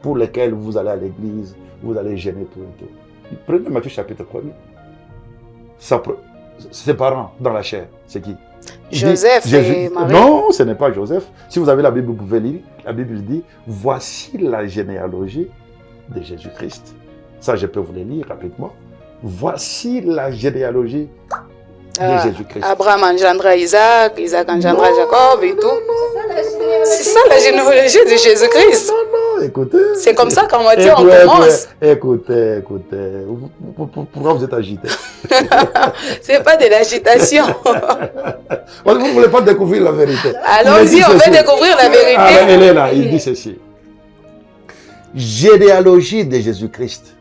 pour lequel vous allez à l'église, vous allez gêner tout et tout. Prenez Matthieu chapitre 1er. Ses parents dans la chair, c'est qui? Joseph et Marie. Non, ce n'est pas Joseph. Si vous avez la Bible, vous pouvez lire. La Bible dit, voici la généalogie de Jésus-Christ. Ça, je peux vous le lire rapidement. Voici la généalogie de Jésus-Christ. Abraham engendra Isaac, Isaac engendra Jacob et tout. C'est ça la généalogie de Jésus-Christ. Non, écoutez. C'est comme ça qu'en matière on commence. Écoutez. Pourquoi vous êtes agité? C'est pas de l'agitation. Vous ne voulez pas découvrir la vérité. Allons-y, on va découvrir la vérité. Elle est là, il dit ceci. Généalogie de Jésus-Christ,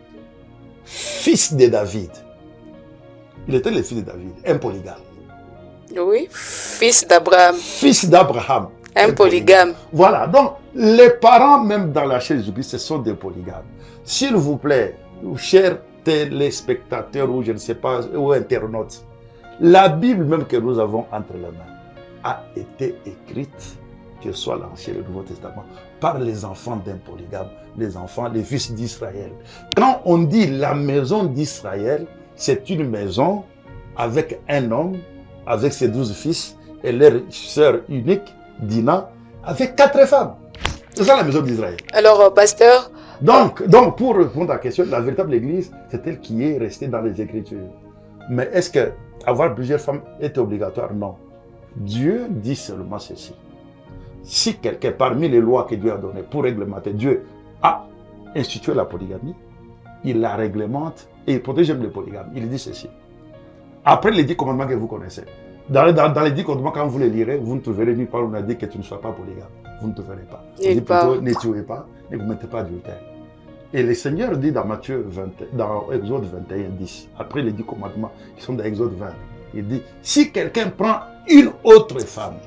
fils de David. Il était le fils de David, un polygame. Oui, fils d'Abraham. Fils d'Abraham. Un polygame. Voilà, donc les parents même dans la chair de Jésus-Christ, ce sont des polygames. S'il vous plaît, chers téléspectateurs ou je ne sais pas, ou internautes, la Bible même que nous avons entre les mains, a été écrite, que ce soit l'Ancien et le Nouveau Testament, par les enfants d'un polygame, les fils d'Israël. Quand on dit la maison d'Israël, c'est une maison avec un homme, avec ses 12 fils et leur sœur unique, Dina, avec 4 femmes. C'est ça la maison d'Israël. Alors, pasteur... Donc, pour répondre à la question, la véritable Église, c'est elle qui est restée dans les Écritures. Mais est-ce que avoir plusieurs femmes est obligatoire? Non. Dieu dit seulement ceci. Si quelqu'un, parmi les lois que Dieu a données pour réglementer, Dieu a institué la polygamie, il la réglemente et il protège les polygames. Il dit ceci. Après les 10 commandements que vous connaissez, dans les 10 commandements, quand vous les lirez, vous ne trouverez nulle part où on a dit que tu ne sois pas polygame. Vous ne trouverez pas. Il dit plutôt, ne tuez pas, ne vous mettez pas adultère. Et le Seigneur dit dans dans Exode 21, 10, après les 10 commandements qui sont dans Exode 20, il dit, si quelqu'un prend une autre femme,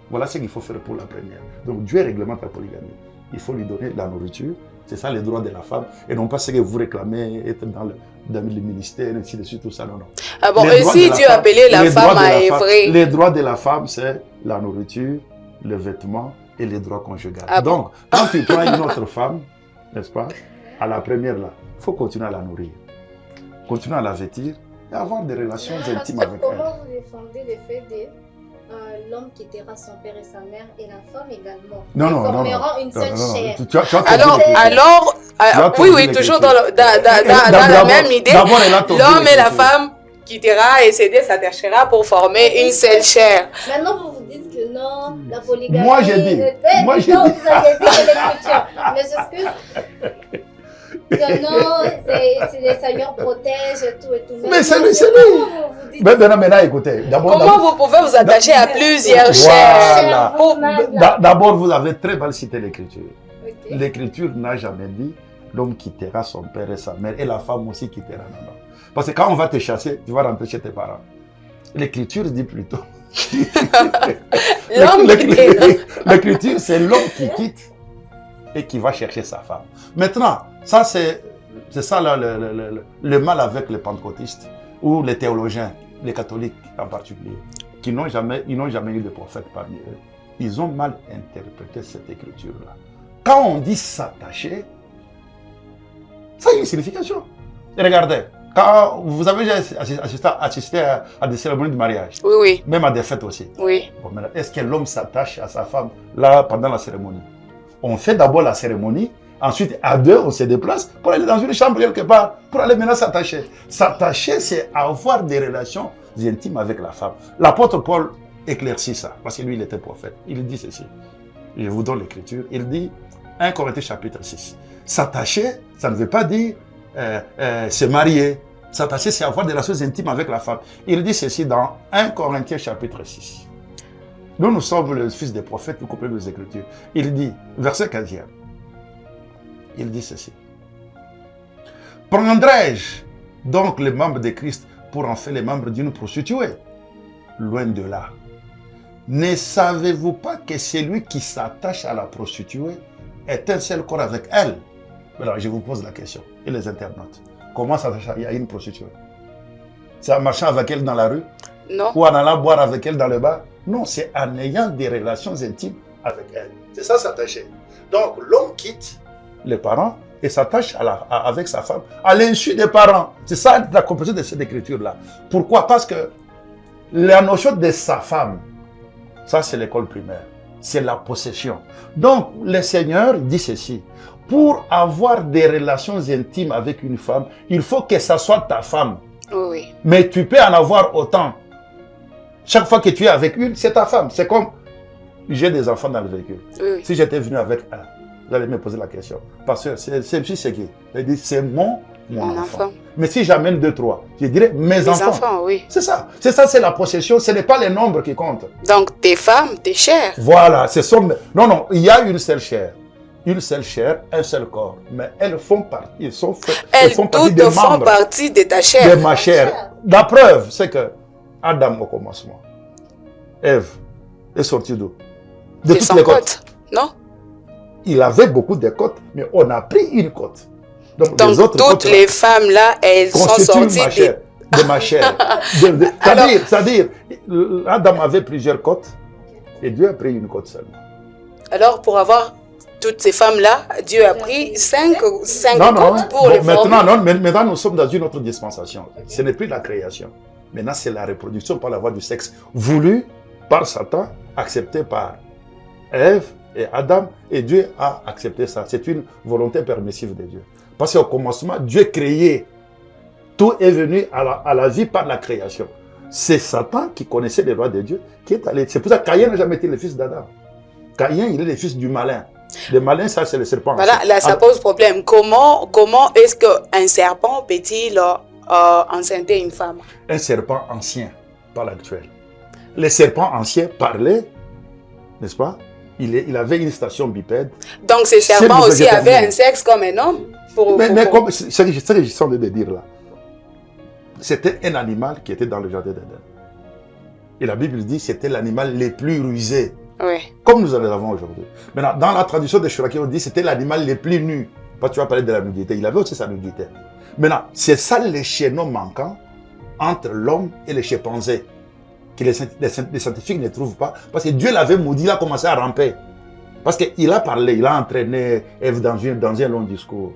voilà ce qu'il faut faire pour la première. Donc Dieu réglemente la polygamie. Il faut lui donner la nourriture. C'est ça les droits de la femme. Et non pas ce que vous réclamez, être dans le ministère, ainsi de suite, tout ça, non. Ah bon, et si Dieu appelait la femme à œuvrer? Les droits de la femme, c'est la nourriture, le vêtement et les droits conjugaux. Ah bon? Donc, quand tu prends une autre femme, n'est-ce pas, à la première là, il faut continuer à la nourrir, continuer à la vêtir et avoir des relations intimes avec elle. Comment vous défendez le fait de l'homme quittera son père et sa mère et la femme également? Non. Ils formeront une seule chair. Oui, toujours dans la même idée. L'homme et la femme quittera et s'attachera pour former une seule chair. Maintenant, vous dites que non, la polygamie... Moi, j'ai dit. Vous avez dit que l'écriture. Mais c'est ce que... Non, le Seigneur protège et tout. Mais c'est lui. Maintenant, écoutez. Comment vous pouvez vous attacher à plusieurs chair? D'abord, vous avez très mal cité l'écriture. Okay. L'écriture n'a jamais dit l'homme quittera son père et sa mère et la femme aussi quittera. Non. Parce que quand on va te chasser, tu vas rentrer chez tes parents. L'écriture dit plutôt. L'écriture, c'est l'homme qui quitte et qui va chercher sa femme. Maintenant, ça c'est ça là, le mal avec les pentecôtistes ou les théologiens, les catholiques en particulier, qui n'ont jamais eu de prophète parmi eux. Ils ont mal interprété cette écriture-là. Quand on dit s'attacher, ça a une signification. Et regardez, quand vous avez assisté à des cérémonies de mariage, oui. Même à des fêtes aussi. Oui. Bon, est-ce que l'homme s'attache à sa femme là pendant la cérémonie? On fait d'abord la cérémonie, ensuite à deux on se déplace pour aller dans une chambre quelque part, pour aller maintenant s'attacher. S'attacher, c'est avoir des relations intimes avec la femme. L'apôtre Paul éclaircit ça, parce que lui il était prophète. Il dit ceci, je vous donne l'écriture, il dit 1 Corinthiens chapitre 6. S'attacher, ça ne veut pas dire se marier. S'attacher, c'est avoir des relations intimes avec la femme. Il dit ceci dans 1 Corinthiens chapitre 6. Nous sommes les fils des prophètes, nous comprenons les Écritures. Il dit, verset 15e, il dit ceci. Prendrai-je donc les membres de Christ pour en faire les membres d'une prostituée? Loin de là. Ne savez-vous pas que celui qui s'attache à la prostituée est un seul corps avec elle? Alors, je vous pose la question, et les internautes. Comment s'attacher à une prostituée? C'est en marchant avec elle dans la rue? Non. Ou en allant boire avec elle dans le bar? Non, c'est en ayant des relations intimes avec elle. C'est ça s'attacher. Donc, l'homme quitte les parents et s'attache avec sa femme à l'insu des parents. C'est ça la compréhension de cette écriture-là. Pourquoi? Parce que la notion de sa femme, ça c'est l'école primaire, c'est la possession. Donc, le Seigneur dit ceci. Pour avoir des relations intimes avec une femme, il faut que ça soit ta femme. Oui. Mais tu peux en avoir autant. Chaque fois que tu es avec une, c'est ta femme. C'est comme, j'ai des enfants dans le véhicule. Oui. Si j'étais venu avec un, vous allez me poser la question. Parce que c'est qui? C'est mon enfant. Mais si j'amène 2, 3, je dirais mes enfants. Oui. C'est ça. C'est ça, c'est la possession. Ce n'est pas les nombres qui comptent. Donc, tes femmes, tes chairs. Voilà. Non, il y a une seule chair. Une seule chair, un seul corps. Mais elles font partie. Elles font partie des membres. Font partie de ta chair. De ma chair. La preuve, c'est que Adam au commencement, Ève est sortie d'où? De toutes les côtes. Non? Il avait beaucoup de côtes, mais on a pris une côte. Donc les autres toutes les femmes là, elles sont sorties de ma chair. C'est-à-dire, Adam avait plusieurs côtes Et Dieu a pris une côte seulement. Alors, pour avoir toutes ces femmes-là, Dieu a pris 5 côtes pour les former. Maintenant, nous sommes dans une autre dispensation. Okay. Ce n'est plus la création. Maintenant, c'est la reproduction par la voie du sexe, voulu par Satan, accepté par Ève et Adam, et Dieu a accepté ça. C'est une volonté permissive de Dieu. Parce qu'au commencement, Dieu créait. Tout est venu à la vie par la création. C'est Satan qui connaissait les lois de Dieu qui est allé. C'est pour ça que Caïn n'a jamais été le fils d'Adam. Caïn, il est le fils du malin. Le malin, ça, c'est le serpent. Voilà, là, ça pose problème. Comment est-ce qu'un serpent peut-il enceinter une femme? Un serpent ancien, pas l'actuel. Les serpents anciens parlaient, n'est-ce pas? Il avait une station bipède. Donc, ces serpents aussi avaient un sexe comme un homme? Mais comme ce que je suis en train de dire là, c'était un animal qui était dans le jardin d'Éden. Et la Bible dit que c'était l'animal le plus rusé. Oui. Comme nous l'avons aujourd'hui. Maintenant, dans la tradition de Shuraki, on dit que c'était l'animal le plus nu. Parce que tu vas parler de la nudité. Il avait aussi sa nudité. Maintenant, c'est ça le chaînon manquant entre l'homme et les chimpanzés. Que les scientifiques ne trouvent pas. Parce que Dieu l'avait maudit, il a commencé à ramper. Parce qu'il a parlé, il a entraîné Ève dans un long discours.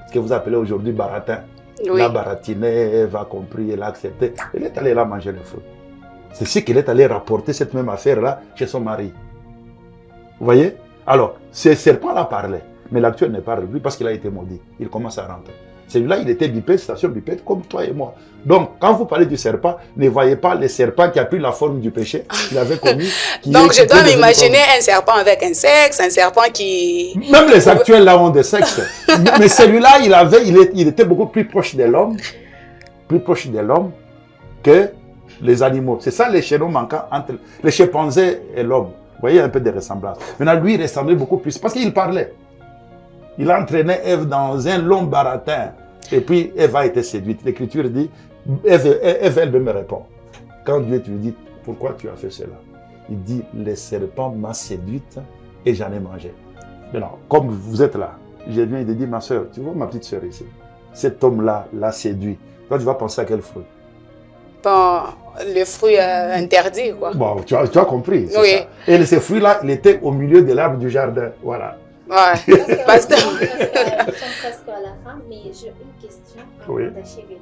Ce que vous appelez aujourd'hui baratin. Oui. La baratinée, Ève a compris, elle a accepté. Elle est allée là manger le fruit. C'est ce qu'elle est allée rapporter cette même affaire-là chez son mari. Vous voyez? Alors, ce serpent-là parlait, mais l'actuel ne parle plus parce qu'il a été maudit. Il commence à rentrer. Celui-là, il était bipède, station bipède, comme toi et moi. Donc, quand vous parlez du serpent, ne voyez pas le serpent qui a pris la forme du péché qu'il avait commis. Donc, je dois m'imaginer un serpent avec un sexe, un serpent qui... Même les actuels, là, ont des sexes. Mais celui-là, il était beaucoup plus proche de l'homme, que les animaux. C'est ça les chaînons manquants entre les chimpanzés et l'homme. Vous voyez un peu de ressemblance. Maintenant, lui, il ressemblait beaucoup plus parce qu'il parlait. Il entraînait Ève dans un long baratin. Et puis, Ève a été séduite. L'Écriture dit, Ève, elle me répond. Quand Dieu te dit, pourquoi tu as fait cela? Il dit, le serpent m'a séduite et j'en ai mangé. Maintenant, comme vous êtes là, je viens et je dis, ma soeur, tu vois ma petite soeur ici? Cet homme-là l'a séduit. Toi, tu vas penser à quel fruit? Bon, le fruit interdit, quoi. Bon, tu as compris. Oui. Ça. Et ce fruit-là, il était au milieu de l'arbre du jardin. Voilà. Ouais. Parce que... Nous sommes presque à la fin, mais j'ai une question avant d'achever.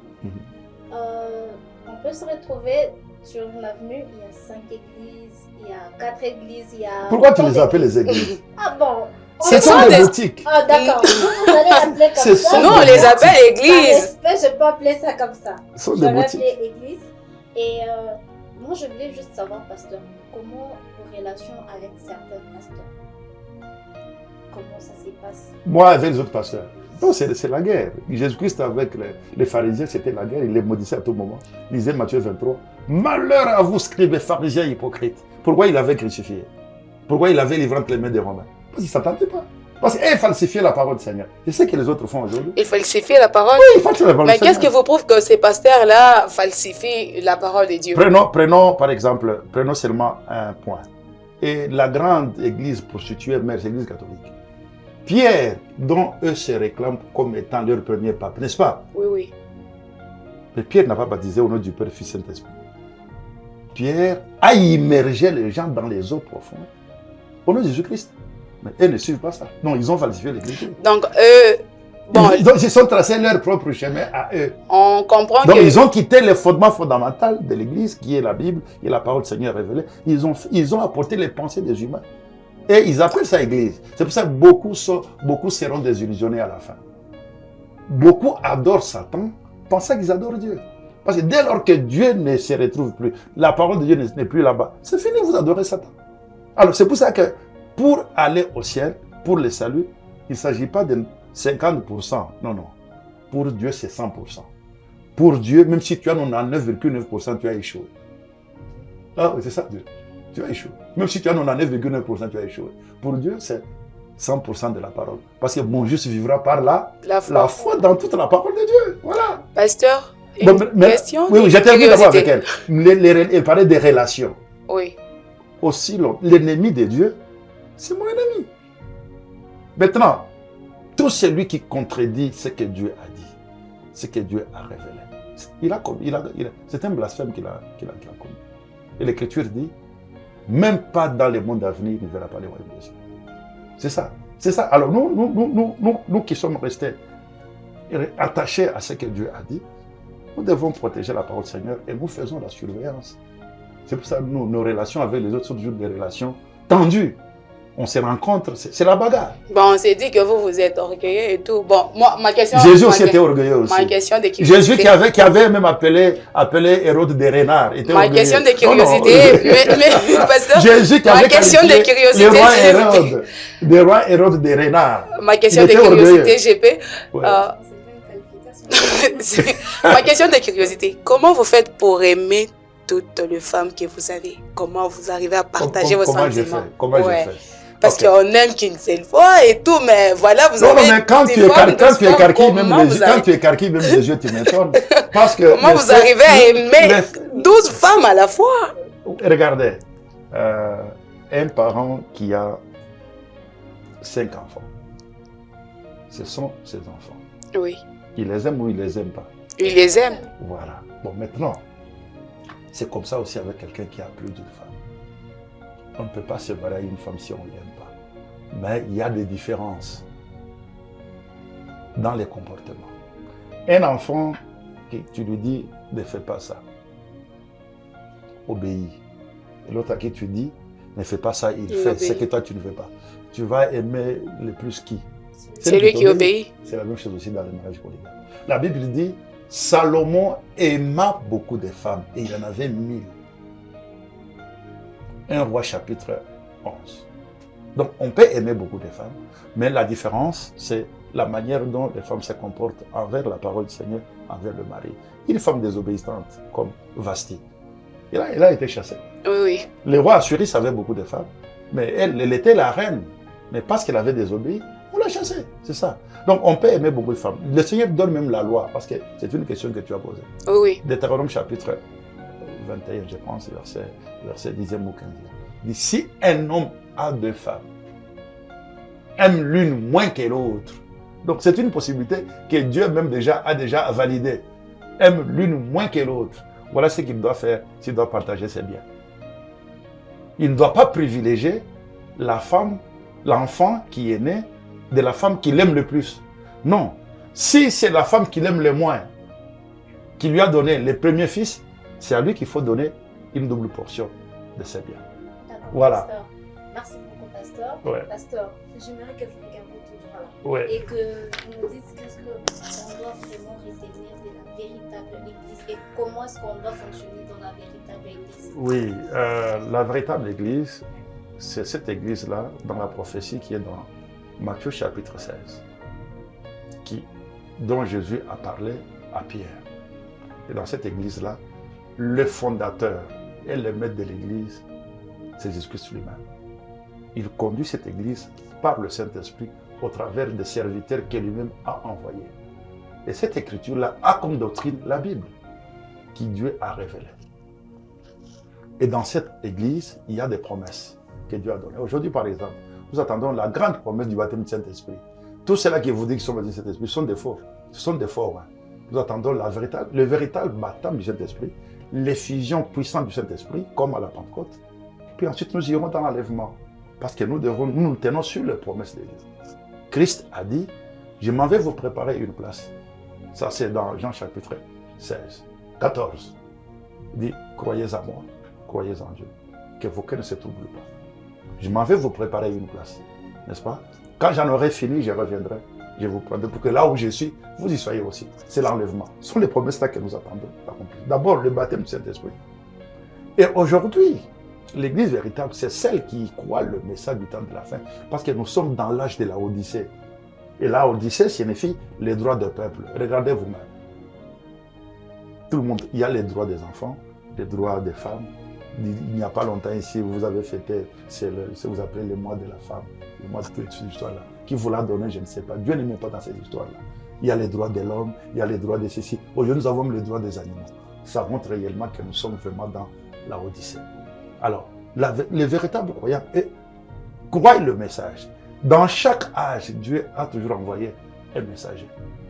On peut se retrouver sur une avenue, il y a 5 églises, il y a 4 églises, il y a... Pourquoi tu les appelles les églises? Ah bon? Ce sont des boutiques. Ah d'accord. Vous allez l'appeler comme ça. Nous, on les appelle églises. Je peux appeler ça comme ça. Ce sont des boutiques. Je vais appeler église. Et moi, je voulais juste savoir, pasteur, comment vos relations avec certains pasteurs? Comment ça se passe? Moi, avec les autres pasteurs. Non, c'est la guerre. Jésus-Christ avec les pharisiens, c'était la guerre. Il les maudissait à tout moment. Lisez Matthieu 23. Malheur à vous, scribes et pharisiens hypocrites. Pourquoi il avait crucifié? Pourquoi il avait livré entre les mains des Romains? Parce qu'il ne s'attendait pas. Parce qu'il falsifiait la parole du Seigneur. C'est ce que les autres font aujourd'hui. Ils falsifient la parole? Oui, ils falsifient la parole. Mais qu'est-ce qui vous prouve que ces pasteurs-là falsifient la parole de Dieu? Prenons par exemple, prenons seulement un point. Et la grande église prostituée, mère, c'est l'église catholique. Pierre, dont eux se réclament comme étant leur premier pape, n'est-ce pas? Oui, oui. Mais Pierre n'a pas baptisé au nom du Père, Fils, Saint-Esprit. Pierre a immergé les gens dans les eaux profondes au nom de Jésus-Christ. Mais eux ne suivent pas ça. Non, ils ont falsifié l'Écriture. Donc, eux... Bon, ils sont tracés leur propre chemin à eux. On comprend Donc, ils ont quitté le fondement fondamental de l'Église, qui est la Bible, qui est la parole du Seigneur révélée. Ils ont apporté les pensées des humains. Et ils appellent ça Église. C'est pour ça que beaucoup seront désillusionnés à la fin. Beaucoup adorent Satan, pensant qu'ils adorent Dieu. Parce que dès lors que Dieu ne se retrouve plus, la parole de Dieu n'est plus là-bas, c'est fini, vous adorez Satan. Alors, c'est pour ça que pour aller au ciel, pour le salut, il ne s'agit pas de 50%. Non, non. Pour Dieu, c'est 100%. Pour Dieu, même si tu as 99,9%, tu as échoué. Ah oui, c'est ça, Dieu. Tu as échoué. Même si tu as 99,9%, tu as échoué. Pour Dieu, c'est 100% de la parole. Parce que mon juste vivra par la foi dans toute la parole de Dieu. Voilà. Pasteur, une question. Oui, j'ai terminé d'abord avec elle. Elle parlait des relations. Oui. Aussi, l'ennemi de Dieu, c'est mon ennemi. Maintenant, tout celui qui contredit ce que Dieu a dit, ce que Dieu a révélé, c'est un blasphème qu'il a commis. Et l'Écriture dit, même pas dans le monde à venir, il ne verra pas les royaumes de Dieu. C'est ça. C'est ça. Alors nous qui sommes restés attachés à ce que Dieu a dit, nous devons protéger la parole du Seigneur et nous faisons la surveillance. C'est pour ça que nos relations avec les autres sont toujours des relations tendues. On se rencontre, c'est la bagarre. Bon, on s'est dit que vous êtes orgueilleux et tout. Bon, moi, ma question... Jésus aussi était orgueilleux aussi. Ma question de curiosité... Jésus qui avait même appelé Hérode des renards était orgueilleux. Ma question de curiosité... mais pasteur, Jésus qui avait de curiosité... le roi Hérode des renards. Ma question de curiosité, GP... Ouais. Ma question de curiosité, comment vous faites pour aimer toutes les femmes que vous avez? Comment vous arrivez à partager vos sentiments? Comment je fais? Parce qu'on aime qu'une seule fois et tout, mais voilà, vous avez... Non, mais quand tu écarquilles même les yeux, tu m'étonnes. Parce que... Comment vous arrivez à aimer 12 femmes à la fois? Regardez, un parent qui a 5 enfants, ce sont ses enfants. Oui. Il les aime ou il les aime pas? Il les aime. Voilà. Bon, maintenant, c'est comme ça aussi avec quelqu'un qui a plus d'une femme. On ne peut pas se marier à une femme si on ne l'aime pas. Mais il y a des différences dans les comportements. Un enfant, tu lui dis, ne fais pas ça. Obéis. Et l'autre à qui tu dis, ne fais pas ça, il fait ce que toi tu ne veux pas. Tu vas aimer le plus qui? C'est lui qui obéit. C'est la même chose aussi dans le mariage conjugal. La Bible dit, Salomon aima beaucoup de femmes et il en avait 1000. 1 Roi chapitre 11. Donc on peut aimer beaucoup de femmes, mais la différence c'est la manière dont les femmes se comportent envers la parole du Seigneur, envers le mari. Une femme désobéissante comme Vasti, elle a été chassée. Oui, oui. Le roi Assuris avait beaucoup de femmes, mais elle était la reine. Mais parce qu'elle avait désobéi, on l'a chassée, c'est ça. Donc on peut aimer beaucoup de femmes. Le Seigneur donne même la loi, parce que c'est une question que tu as posée. Oui, oui. Deutéronome chapitre 21, je pense, verset 10e ou 15e. Il dit, si un homme a 2 femmes, aime l'une moins que l'autre. Donc c'est une possibilité que Dieu même a déjà validée. Aime l'une moins que l'autre. Voilà ce qu'il doit faire s'il doit partager ses biens. Il ne doit pas privilégier la femme, l'enfant qui est né, de la femme qu'il aime le plus. Non. Si c'est la femme qu'il aime le moins, qui lui a donné le premier fils, c'est à lui qu'il faut donner une double portion de ses biens. Voilà. Pasteur. Merci beaucoup, pasteur. Ouais. Pasteur, j'aimerais que vous regardiez tout droit là. Ouais. Et que vous nous dites qu'est-ce qu'on doit vraiment retenir de la véritable Église et comment est-ce qu'on doit fonctionner dans la véritable Église. Oui, la véritable Église, c'est cette Église-là, dans la prophétie qui est dans Matthieu chapitre 16, dont Jésus a parlé à Pierre. Et dans cette Église-là, le fondateur et le maître de l'Église, c'est Jésus-Christ lui-même. Il conduit cette Église par le Saint-Esprit au travers des serviteurs qu'il lui-même a envoyés. Et cette écriture-là a comme doctrine la Bible, qui Dieu a révélée. Et dans cette Église, il y a des promesses que Dieu a données. Aujourd'hui, par exemple, nous attendons la grande promesse du baptême du Saint-Esprit. Tous ceux-là qui vous disent qu'ils sont baptisés du Saint-Esprit sont des faux. Ce sont des faux. Hein. Nous attendons le véritable baptême du Saint-Esprit, l'effusion puissante du Saint-Esprit, comme à la Pentecôte. Puis ensuite, nous irons dans l'enlèvement. Parce que nous nous tenons sur les promesses de Dieu. Christ a dit, je m'en vais vous préparer une place. Ça, c'est dans Jean chapitre 16, 14. Il dit, croyez à moi, croyez en Dieu, que vos cœurs ne se troublent pas. Je m'en vais vous préparer une place, n'est-ce pas? Quand j'en aurai fini, je reviendrai, je vous prendrai pour que là où je suis, vous y soyez aussi. C'est l'enlèvement. Ce sont les promesses là que nous attendons d'accomplir. D'abord, le baptême du Saint-Esprit. Et aujourd'hui, l'Église véritable, c'est celle qui croit le message du temps de la fin. Parce que nous sommes dans l'âge de la Odyssée. Et la Odyssée signifie les droits du peuple. Regardez vous-même. Tout le monde, il y a les droits des enfants, les droits des femmes. Il n'y a pas longtemps ici, vous avez fêté ce que vous appelez le mois de la femme, le mois de toutes ces histoires-là. Qui vous l'a donné, je ne sais pas. Dieu ne met pas dans ces histoires-là. Il y a les droits de l'homme, il y a les droits de ceci. Aujourd'hui, nous avons les droits des animaux. Ça montre réellement que nous sommes vraiment dans la Odyssée. Alors, les véritables croyants croient le message. Dans chaque âge, Dieu a toujours envoyé un messager.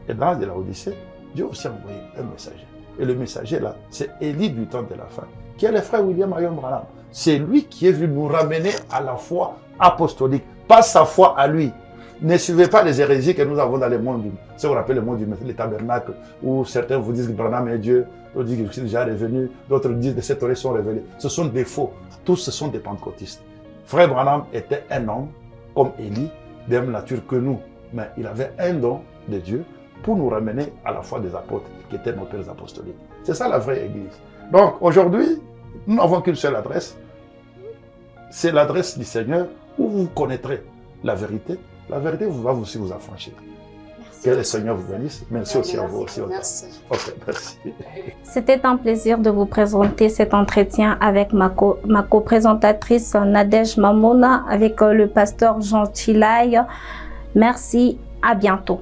Et dans la Odyssée, Dieu a aussi envoyé un messager. Et le messager là, c'est Élie du temps de la fin, qui est le frère William Marion Branham. C'est lui qui est venu nous ramener à la foi apostolique, pas sa foi à lui. Ne suivez pas les hérésies que nous avons dans le monde, ce qu'on appelle le monde du les tabernacles, où certains vous disent que Branham est Dieu, d'autres disent que c'est déjà revenu, d'autres disent que ces théories sont révélées. Ce sont des faux. Tous ce sont des pentecôtistes. Frère Branham était un homme, comme Élie, de même nature que nous. Mais il avait un don de Dieu pour nous ramener à la foi des apôtres, qui étaient nos pères apostoliques. C'est ça la vraie Église. Donc aujourd'hui, nous n'avons qu'une seule adresse. C'est l'adresse du Seigneur où vous connaîtrez la vérité. La vérité va aussi vous affranchir. Que le Seigneur vous bénisse. Merci aussi à vous. Merci. Ok, merci. C'était un plaisir de vous présenter cet entretien avec ma co-présentatrice Nadège Mamouna, avec le pasteur Jean Chilaï. Merci, à bientôt.